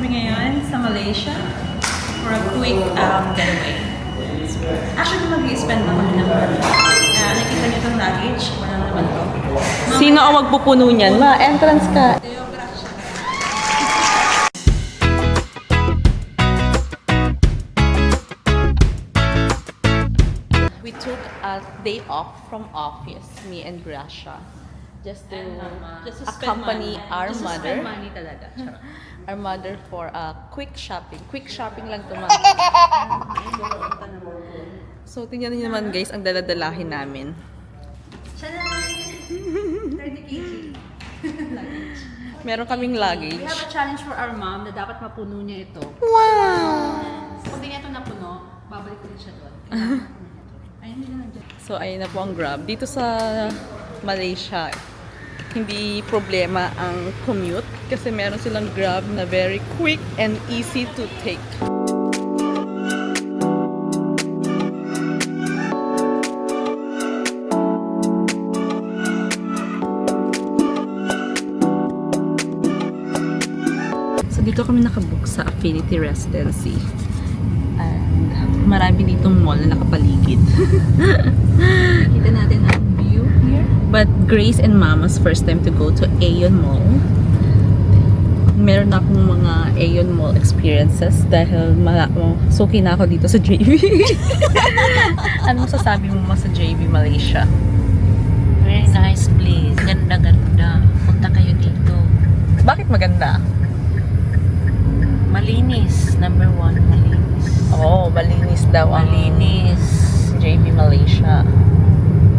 ngayon sa Malaysia for a quick getaway. Actually, mag-i-spend na kami ng money. Nakita niyo itong luggage. Wala naman ito. Sino ang magpupuno niyan? Ma-entrance ka. We took a day off from office, me and Gracia, just to accompany our mother. Money talaga. Our mother for a quick shopping. Quick shopping lang to, ma. So, tingnan niyo naman guys, ang daladalahin namin. Tadaan! 30 kg. Luggage. Meron kaming We luggage. have a challenge for our mom na dapat mapuno niya ito. Wow! Kung di niya ito napuno, babalik ko rin siya doon. Ayun nila nandiyan. So, ayun na po ang Grab. Dito sa Malaysia, hindi problema ang commute kasi meron silang Grab na very quick and easy to take. So, dito kami nakabook sa Affinity Residency. And marami ditong mall na nakapaligid. Kita natin ang view here. But Grace and Mama's first time to go to Aeon Mall. Meron akong mga Aeon Mall experiences dahil suki na ako dito sa JB. Ano masasabi mo sa JB Malaysia? Very nice place. Ganda-ganda. Punta kayo dito. Bakit maganda? Malinis. Number one, malinis. Oo, malinis daw ang Malinis. JB Malaysia.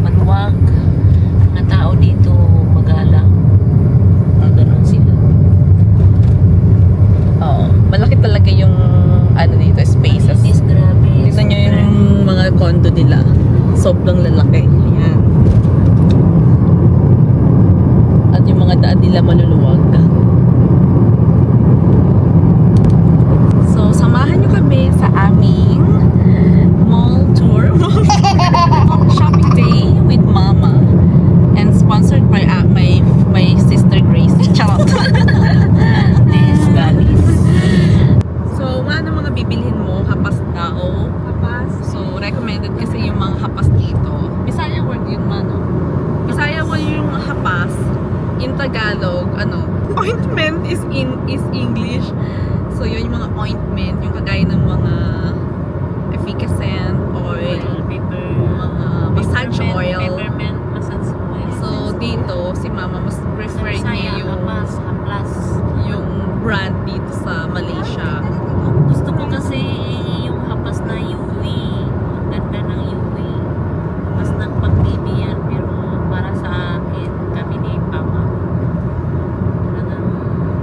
Maluwag. Mga tao dito magalang. Ganun sila. Oo, malaki talaga yung ano dito, spaces. Malinis, grabe. Tignan nyo yung mga condo nila. Sobrang lalaki. Yan. At yung mga daan nila maluluwag. So, samahan nyo kami sa aming mall tour. Shopping day with Mama. And sponsored by my sister Grace. Charot. Yes, galis. So, ano mga bibilhin mo? Hapas tao. Papas. So, recommended kasi yung mga hapas dito. Bisaya word yun, mano. Bisaya word yung hapas. In Tagalog, ointment is English. So, yun yung mga ointment, yung kagaya ng mga efficacent oil, mga massage oil. Peppermint massage oil. So, dito, si Mama mas prefer niya yung brand dito sa Malaysia. Gusto ko kasi yung hapas na Yui. Ang ganda ng Yui. Mas nagpang-baby yan. Pero para sa akin, kami ni Papa. Talagang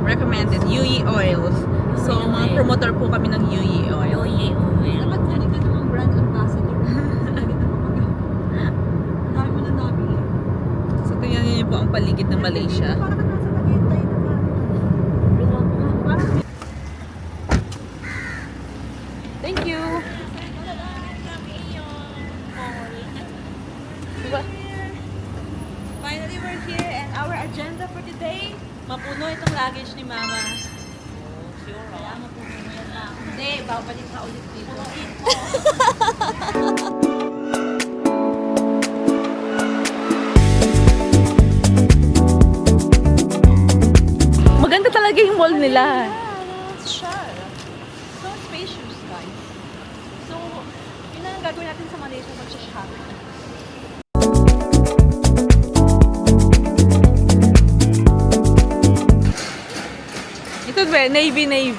Recommended, UE oils. So, Yui mga oil. promoter po kami ng UE oil. Yui oil. Dapat galing ka namang brand ambassador. Lagi na kapag dami mo na nabili. So, tingnan niyo po ang paligid ng Malaysia. Parang nasa Tagaytay na parang Thank you! Diba? finally we're here and our agenda for today, mapuno itong luggage ni Mama. Kaya mapuno mo yan lang. Hindi, babalik ka ulit dito. Maganda talaga yung mall nila. Siya. So spacious, guys. So, yun ang gagawin natin sa Malaysia, mag-shopping. Ito ba? Navy. Maybe.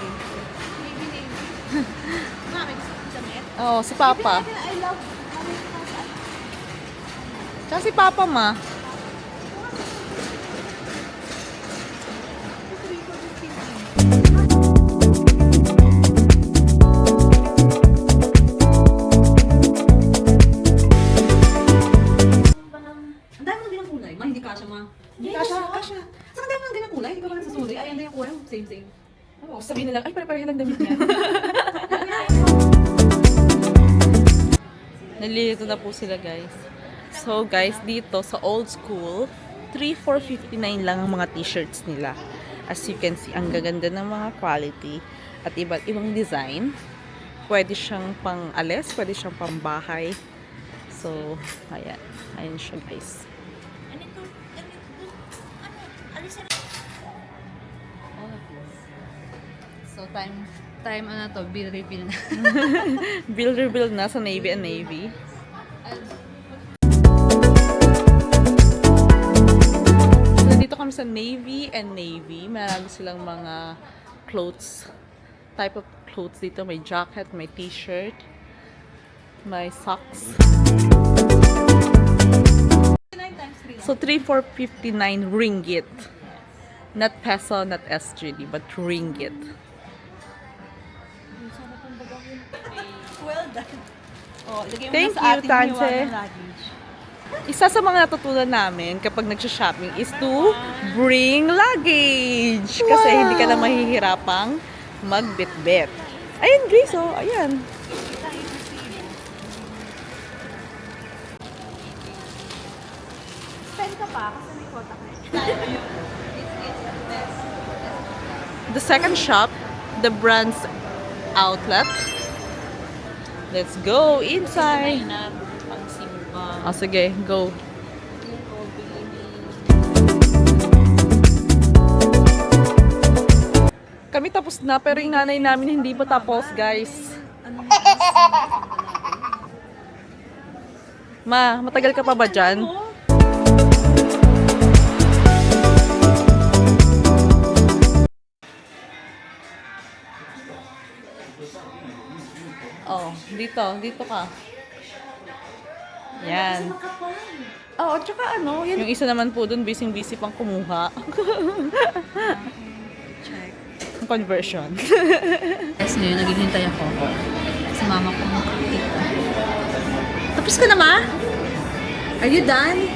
Mami, gusto ko damit. Oo, si Papa. I love Tsaka si Papa, ma. Ang dami lang din ang kulay. Ma, hindi kasha, ma. Hindi kasha. Saan ang dami lang din ang kulay? Hindi ka ba nagsusuri? Ay, ang dami ang kulay. Same. Oo, sabihin nila, ay, pare-pareho lang damit niya. Nalilito na po sila, guys. So, guys, dito sa old school, 3,459 lang ang mga t-shirts nila. As you can see, ang gaganda ng mga quality at iba't ibang design. Pwede siyang pang-alis, pwede siyang pang-bahay. So, ayan. Ayan siya, guys. So, time ano to, bill refill na. Bill reveal na sa Navy and Navy. So, nandito kami sa Navy and Navy. Marami silang mga clothes. Type of clothes dito. May jacket, may t-shirt, may socks. So, 3,459 ringgit. Not peso, not SGD, but ringgit. Well done. Oh, ilagay mo Thank na sa you, ating Tante. hiwa ng luggage. Isa sa mga natutunan namin kapag nagsha-shopping is to bring luggage. Kasi hindi ka na mahihirapang magbitbit. Ayun, Grace, oh. Ayan. Spend ka pa kasi may quota ka. The second shop, the brand's outlet. Let's go inside. na pang simba. Oh, sige, go. Kami tapos na, pero yung nanay namin hindi pa tapos, guys. Ma, matagal ka pa ba dyan? Oh, dito ka. Yan. Oo, tsaka ano, yung isa naman po dun, busy-busy pang kumuha. Check. Conversion. Guys, ngayon naghihintay ako. Sa mama ko. Tapos ka na, ma? Are you done?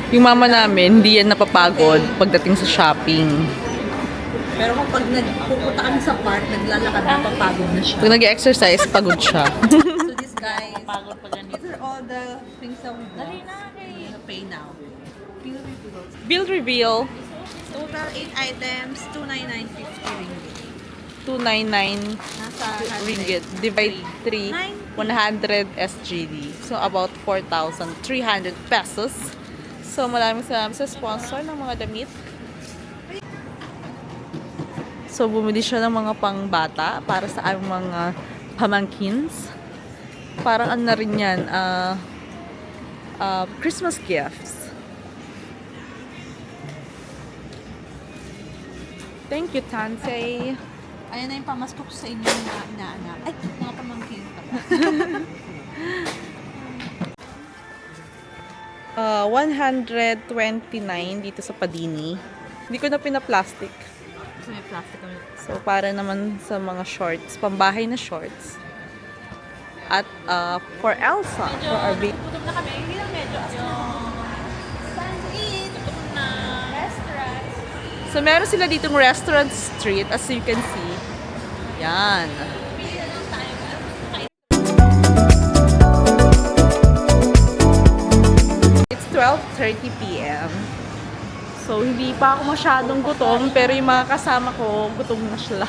Yung mama namin, hindi yan napapagod pagdating sa shopping. Pero kapag nagpupunta kami sa park, naglalakad, napapagod na siya. Pag nag-exercise, pagod siya. So this guys, Pagod pa ganito. these are all the things that we bought. Dali na, okay. I'm gonna pay now. Bill reveal, Total 8 items, 299.50 ringgit. 299 Nasa ringgit. Divide 3, 100 SGD. So, about 4,300 pesos. So, maraming salamat sa sponsor ng mga damit. So, bumili siya ng mga pangbata para sa aming mga pamangkins. Parang ano na rin yan, Christmas gifts. Thank you, Tante. Ayan na yung pamasko ko sa inyo na inaanak. Ay, mga pamangkin pa. 129 dito sa Padini. Hindi ko na pina-plastic. Kasi may plastic kami. So, para naman sa mga shorts, pambahay na shorts. At for Elsa, for our baby. Gutom na kami. Hindi lang medyo. Time to eat. Gutom na. Restaurant. So, meron sila ditong restaurant street, as you can see. Yan. Pili na lang tayo. It's 12:30 p.m. So, hindi pa ako masyadong gutom, pero yung mga kasama ko, gutom na sila.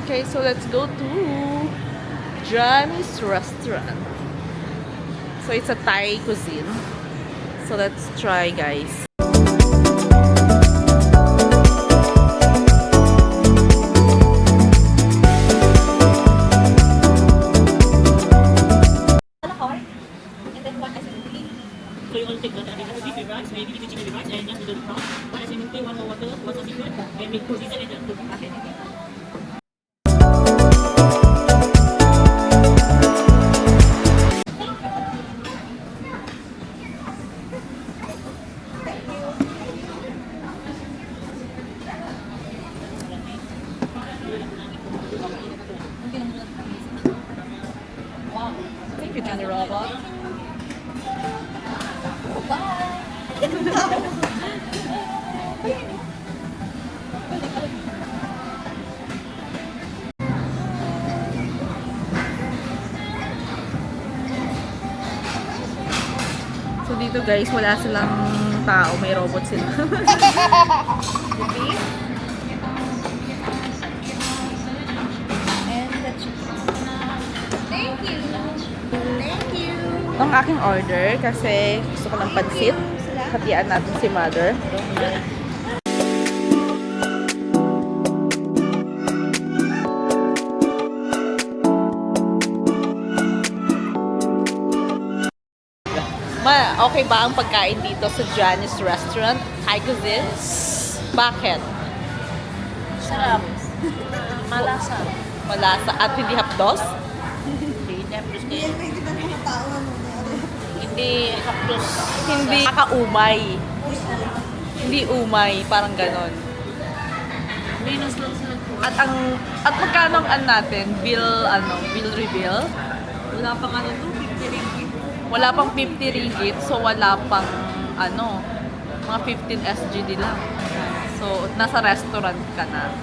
Okay, so let's go to Johnny's restaurant. So, it's a Thai cuisine. So, let's try, guys. So yung ultimate na dito, beef rice, maybe dito chicken rice, and just noodle broth. One is in one water, one is in and with season and then okay. Thank you, Johnny Robot. dito guys, wala silang tao, may robot sila. And the chicken. Thank you. Thank you. Ang aking order kasi gusto ko ng pansit. Hatian natin si mother. Okay ba ang pagkain dito sa Janice Restaurant? High cuisine? Bakit? Sarap. Malasa. Malasa at hindi hapdos? Hindi hapdos kayo. Hindi hapdos. Hindi kakaumay. Hindi umay, parang ganon. Minus lang sila po. At magkano ang natin? Bill reveal? Wala pang ano to, 50 ringgit. Wala pang 50 ringgit, so wala pang mga 15 SGD lang. So, nasa restaurant ka na.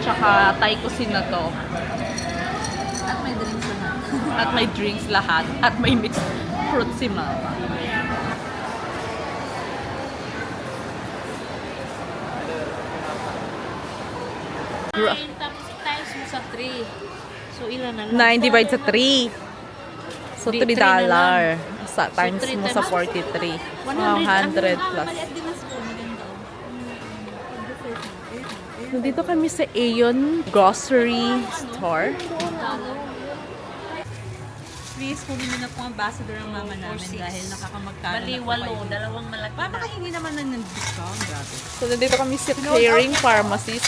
Tsaka Thai cuisine na to. At may drinks lahat. At may drinks lahat. At may mixed fruit si mama. Tapos times mo sa 3. So, ilan na lang? 9 divide sa 3. So, $3. Di, 3 na lang. Sa times three mo sa times 43. 100 100 plus. Maliit din ang spoon. Maganda. Nandito kami sa Aeon Grocery Store. Please, kunin mo na po ang ambassador ng mama namin dahil nakakamagkano Bali, na po 8. kayo. Dalawang malaki Baka na. makahingi naman ng discount. Grabe. So, nandito kami sa Clearing Pharmacy.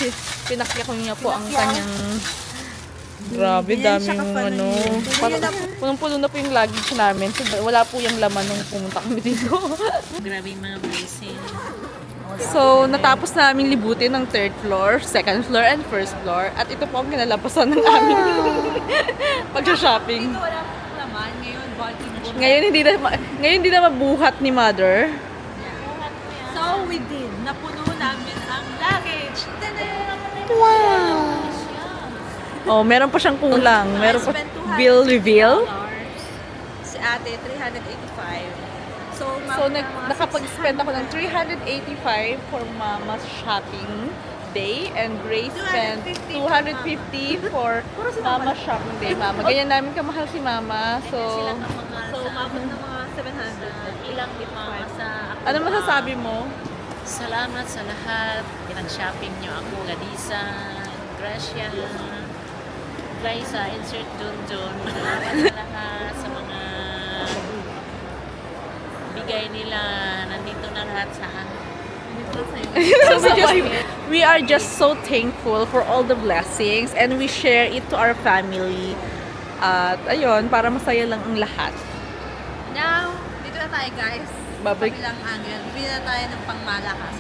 Pinakya ko niya po ang kanyang... Grabe, Ganyan siya daming kapal yun. punong-puno na po yung luggage namin. So, wala po yung laman nung pumunta kami dito. Grabe yung mga blessing. So, natapos namin libutin ng 3rd floor, 2nd floor, and 1st floor. At ito po ang kinalabasan ng aming pag-shopping. Dito wala pong laman. Ngayon, bulky na siya. Ngayon hindi na mabuhat ni mother. So, we did. Napuno namin ang luggage. Tada! Oh, meron pa siyang kulang. Meron pa I spent $250. bill reveal. Si ate, 385. So, Nakapag-spend ako ng 385 for mama's shopping day and Grace spent 250 for mama's shopping day. Mama, ganyan namin kamahal si mama. So, umabot ng mga 700. Ilang di mama sa ako. ano masasabi mo? Salamat sa lahat. Pinag-shopping nyo ako. Gadisa, Gracia, Graisa, insert Junjun. Salamat sa lahat sa mga bigay nila. Nandito na lahat sa akin. We are just so thankful for all the blessings and we share it to our family. At ayun, para masaya lang ang lahat. Now, dito na tayo guys. Babalik. Kabilang angle. Bili na tayo ng pangmalakas.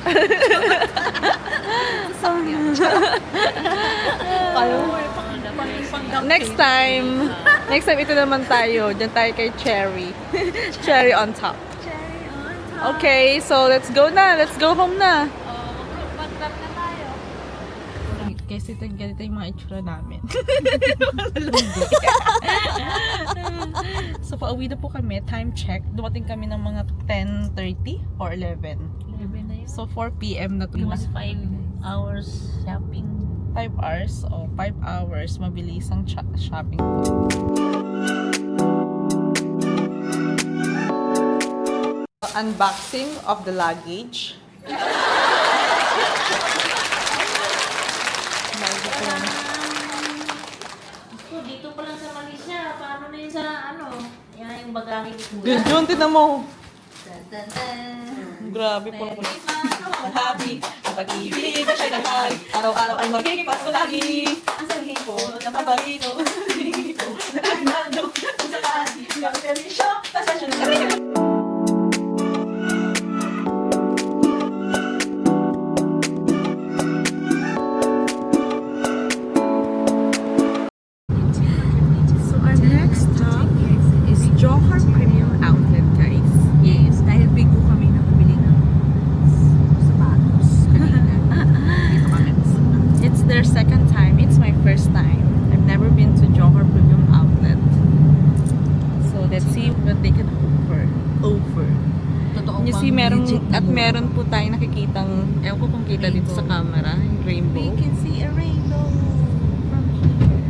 Next time ito naman tayo. Diyan tayo kay Cherry. Cherry on top. Cherry on top. Okay, so let's go na. Let's go home na. Mag-grab na tayo. Kasi ganito yung mga itsura namin. So, pauwi na po kami. Time check. Dumating kami ng mga 10:30 or 11. 11 na yun. So, 4 p.m. na to. It was 5 hours shopping. 5 hours o 5 hours. Mabilis ang shopping po. Unboxing of the luggage. So, dito pa lang sa Malaysia. Paano na yun sa Yan yung bagahe ni Kuya. Yun, yun, tinan mo. Dun, dun, dun. Grabe po. Happy, ang pag-ibig na siya'y naghay. Araw-araw ay magiging pasko lagi. Ang sabihin ko, napabalito. Hindi ko, nakaginado. Kung saan, yung permisyo, pasasyon na kami. So our next stop is Johor Premium Outlet, guys. Yes, dahil bigo kami nakabili ng sapatos kanina. Dito kami. It's their second time. It's my first time. I've never been to Johor Premium Outlet. So let's see what they At meron po tayong nakikitang, ewan ko kung kita dito sa camera, yung rainbow. We can see a rainbow from here.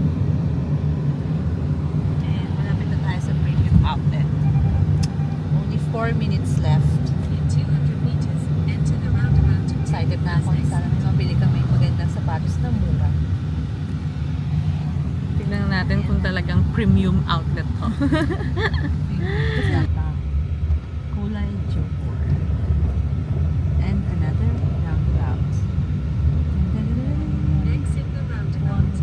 And malapit na tayo sa premium outlet. Only 4 minutes left. Excited na ako. Sana may mabili kami magandang sapatos na mura. Tingnan natin kung talagang premium outlet to. Kasi kulay Johor. And another roundabout. Exit the roundabout.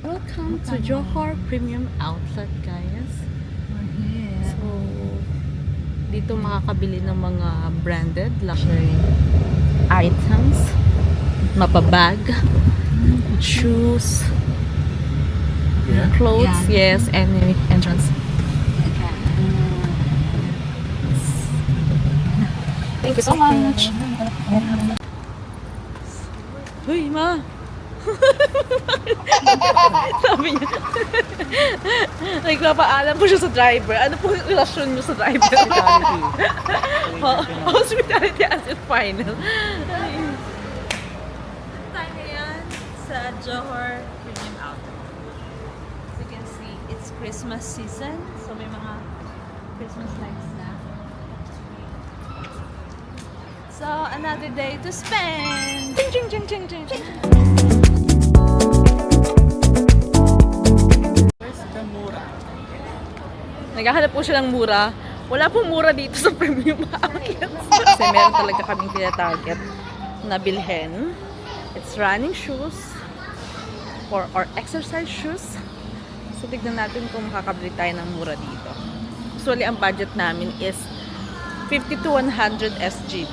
Welcome to Johor Premium Outlet, guys. We're here. So, dito makakabili ng mga branded luxury items, mapabag, shoes, clothes, yes, and entrance. Thank you so much. Uy, ma! Sabi niya. Nagpapaalam po siya sa driver. Ano po yung relasyon niyo sa driver? Hospitality as in final. Tayo ngayon sa Johor Premium Outlet. As you can see, it's Christmas season. So may mga Christmas lights na. So another day to spend! Ching ching ching ching ching ching! Naghahanap po siya ng mura. Wala pong mura dito sa premium outlets. Kasi meron talaga kaming tina-target na bilhin. It's running shoes or exercise shoes. So, tignan natin kung makakabili tayo ng mura dito. Usually, ang budget namin is 50 to 100 SGD.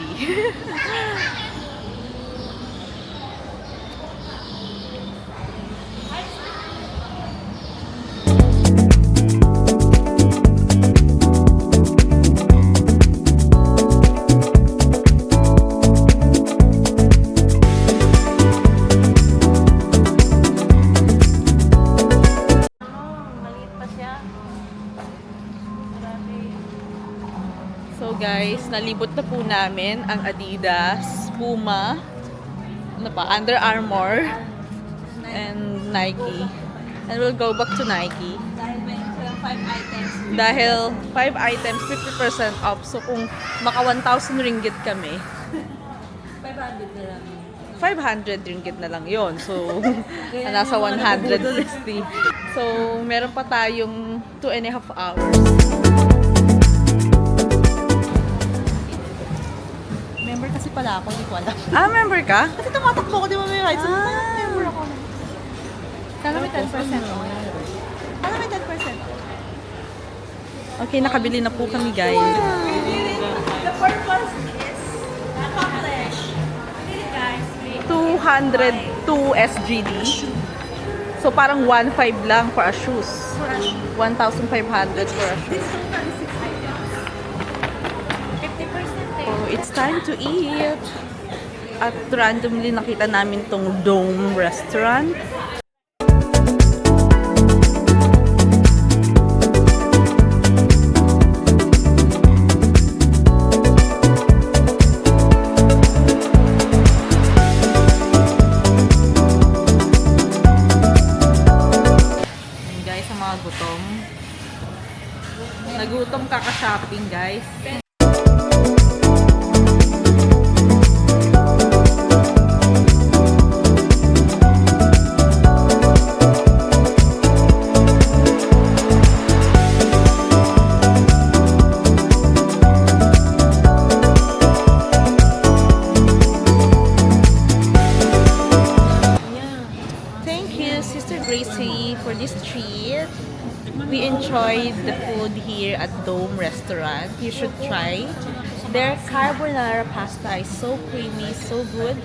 So guys, nalibot na po namin ang Adidas, Puma, ano pa, Under Armour, and Nike. And we'll go back to Nike. Dahil may 5 items. Dahil 5 items, 50% off. So kung maka 1,000 ringgit kami, 500 na lang. 500 ringgit na lang yon. So, nasa 160. So, meron pa tayong 2.5 hours. Member kasi pala ako, hindi ko alam. Ah, member ka? Kasi tumatakbo ko, di ba may rights? Member ako. Kala may 10% off. Kala may 10% off. Okay, nakabili na po kami, guys. The purpose is accomplished. We did it, guys. 202 SGD. So, parang 1,500 lang for a shoes. 1,500 for a shoes. This total is 6 items. 50% So, it's time to eat. At randomly nakita namin tong Dome Restaurant. Ayan guys, ang mga gutom. Nagutom kaka-shopping guys. Thank you, Sister Gracie, for this treat. We enjoyed the food here at Dome Restaurant. You should try. Their carbonara pasta is so creamy, so good.